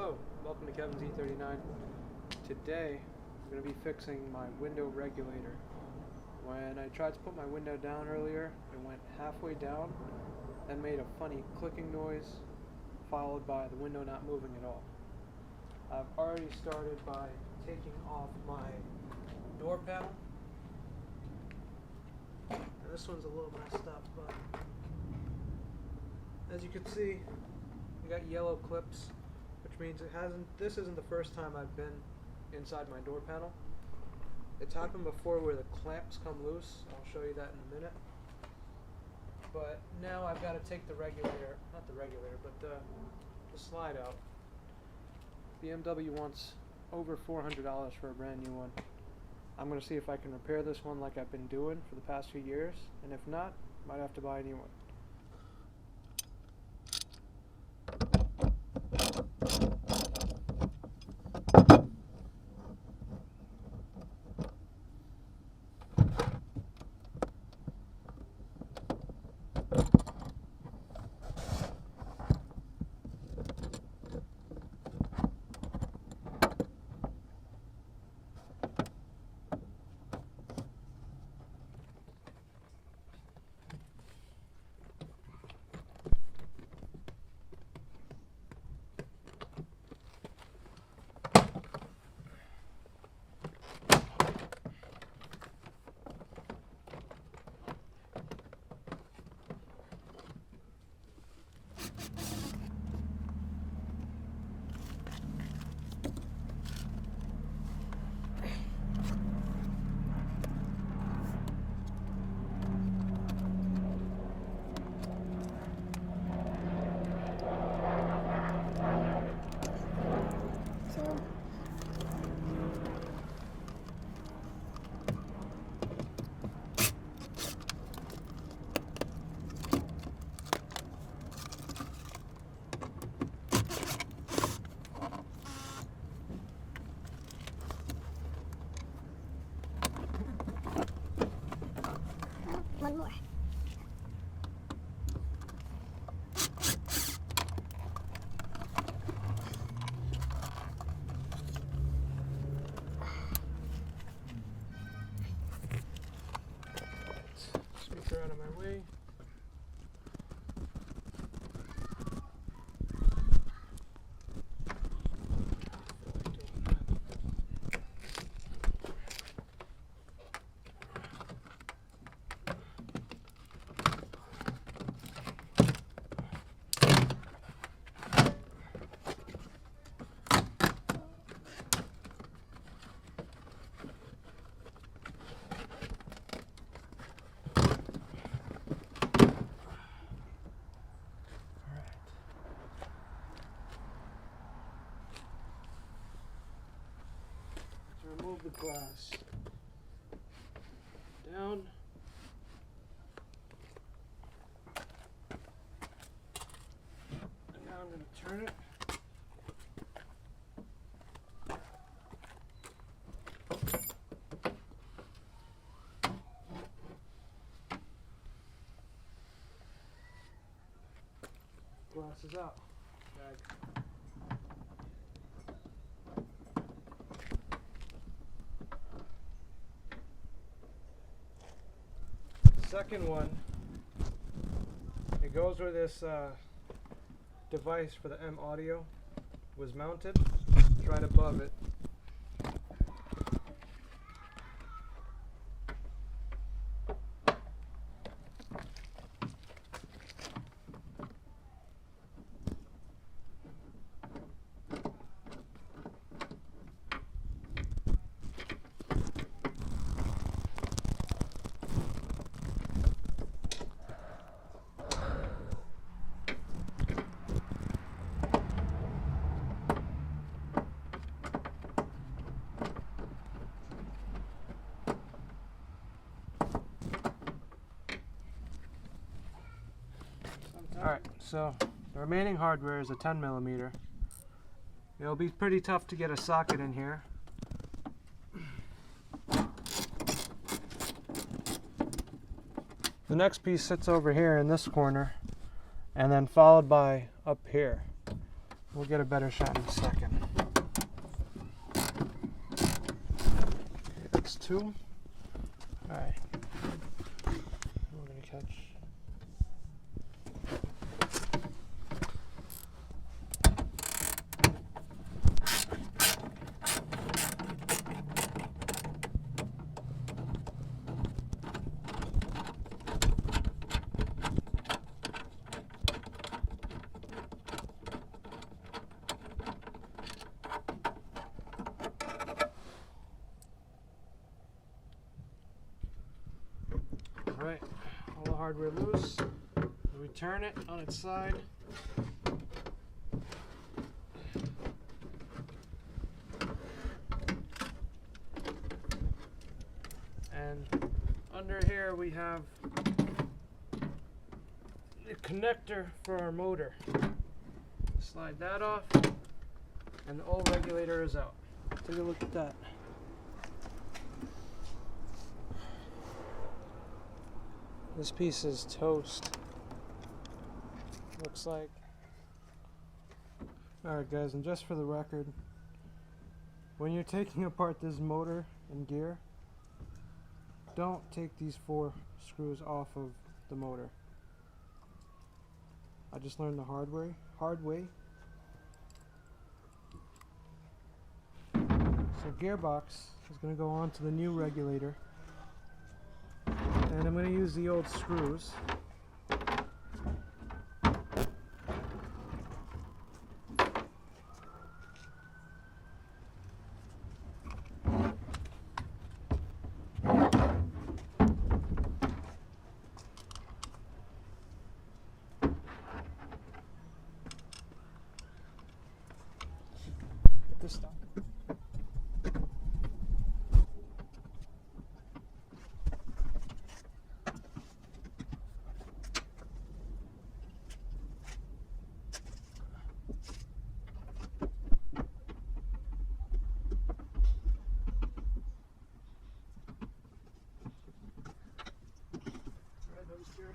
Hello, welcome to Kevin's E39. Today I'm going to be fixing my window regulator. When I tried to put my window down earlier, it went halfway down and made a funny clicking noise, followed by the window not moving at all. I've already started by taking off my door panel. And this one's a little messed up, but as you can see, we got yellow clips, which means this isn't the first time I've been inside my door panel. It's happened before where the clamps come loose. I'll show you that in a minute. But now I've got to take the regulator, not the regulator, but the slide out. BMW wants over $400 for a brand new one. I'm going to see if I can repair this one like I've been doing for the past few years, and if not, might have to buy a new one. One more. Speaker out of my way. Remove the glass. Down. And now I'm going to turn it. Glass is out. Bag. Second one, it goes where this device for the M audio was mounted, right above it. Alright, so the remaining hardware is a 10mm. It'll be pretty tough to get a socket in here. The next piece sits over here in this corner, and then followed by up here. We'll get a better shot in a second. Okay, that's 2. Alright. We're going to catch. Alright, all the hardware loose. We turn it on its side. And under here we have the connector for our motor. Slide that off, and the old regulator is out. Take a look at that. This piece is toast. Looks like. Alright guys, and just for the record, when you're taking apart this motor and gear, don't take these 4 screws off of the motor. I just learned the hard way. So gearbox is going to go on to the new regulator. And I'm going to use the old screws. Get this stuff. Right, those here.